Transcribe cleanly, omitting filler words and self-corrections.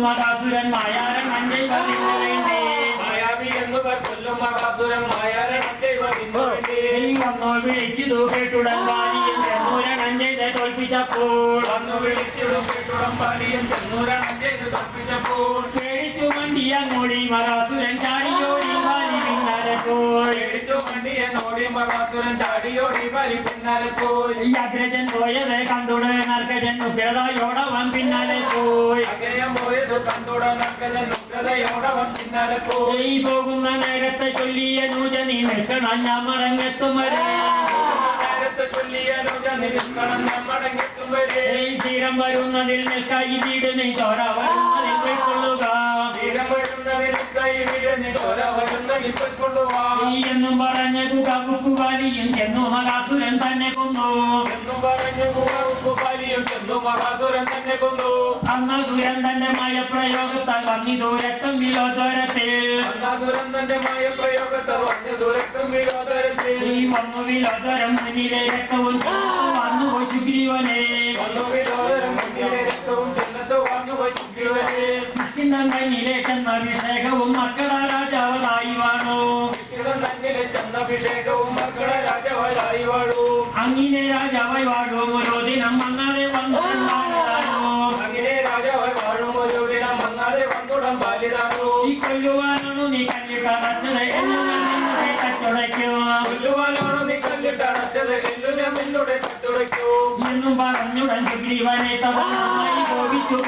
മകാസുരൻ മായാരണം ചെയ്വതിനു വേണ്ടി മായാവി എന്നിവർ കൊല്ലും മകാസുരൻ മായാരണം ചെയ്വതിനു വേണ്ടി വന്നു വിളിച്ചിതു കേട്ടുടൻ ബാലിയും ചെന്നൂരണം ചെയ്ത് തോൽപ്പിച്ചപ്പോൾ വന്നു വിളിച്ചിടും കേട്ടുടൻ ബാലിയും ചെന്നൂരണം ചെയ്ത് തോൽപ്പിച്ചപ്പോൾ പേടിച്ചു മണ്ടിയങ്ങോടി മകാസുരൻ ചാടിയോടി ബാലി പിന്നാലെ പോയി പേടിച്ചു മണ്ടിയനോടി മകാസുരൻ ചാടിയോടി ബാലി പിന്നാലെ പോയി അഗ്രജൻ പോയത് കണ്ടുട നർക്കജൻ ഉഗ്രതയോടവൻ പിന്നാലെ പോയി അഗ്രജൻ പോയത് കണ്ടുട നർക്കജൻ ഉഗ്രതയോടവൻ പിന്നാലെ പോയി പോകുന്ന നേരത്തെ ചൊല്ലിയ നൂജ നീ നിൽക്കണം ഞാൻ മടങ്ങെത്തും വരെ നേരത്തെ ചൊല്ലിയ നൂജ നീ നിൽക്കണം ഞാൻ മടങ്ങെത്തും വരെ തീരം വരുന്നതിൽ നിൽക്കായി വീട് നീ ചോര വരുന്നതിൽ കൈക്കൊള്ളുക തീരം വരുന്നതിൽ കൈ വീട് നീ ചോര വരുന്നതിൽ കൈക്കൊള്ളുക എന്നും പറഞ്ഞു കുകാലിയും ചെന്നു മകാസുരൻ തന്നെ കൊന്നു എന്നും പറഞ്ഞു കുകാലിയും ചെന്നു മകാസുരൻ തന്നെ കൊന്നു അന്നാസുരൻ തന്റെ മയപ്രയോഗത്താൽ വന്നിതു രക്തം വിലോചരത്തിൽ അന്നാസുരൻ തന്റെ മയപ്രയോഗത്താൽ വന്നിതു രക്തം വിലോചരത്തിൽ വന്നു വിലോചരം മുന്നിലെ രക്തവും വന്നു പോയി സുഗ്രീവനെ വന്നു വിലോചരം മുന്നിലെ രക്തവും ചെന്നത്ത് വന്നു പോയി സുഗ്രീവനെ കൃഷ്ണൻ തന്നിലെ ചെന്നഭിഷേകവും മക്കള രാജാവായി വാണു തന്നിലെ ചെന്നഭിഷേകവും മക്കള രാജാവായി വാഴൂ അങ്ങനെ രാജാവായി വാഴും ഓരോ ദിനം വന്നാതെ വന്നു അങ്ങനെ രാജാവായി വാഴും ഓരോ ദിനം വന്നാതെ വന്നുടൻ ബാല്യതാണു ഈ കൊല്ലുവാനാണു നീ കല്ലിട്ടടച്ചത് കൊല്ലുവാനാണു നീ കല്ലിട്ടടച്ചത് എല്ലു ഞാൻ നിന്നുടെ തട്ടുടയ്ക്കൂ എന്നും പറഞ്ഞുടൻ സുഗ്രീവനെ തഥായി കോപിച്ചു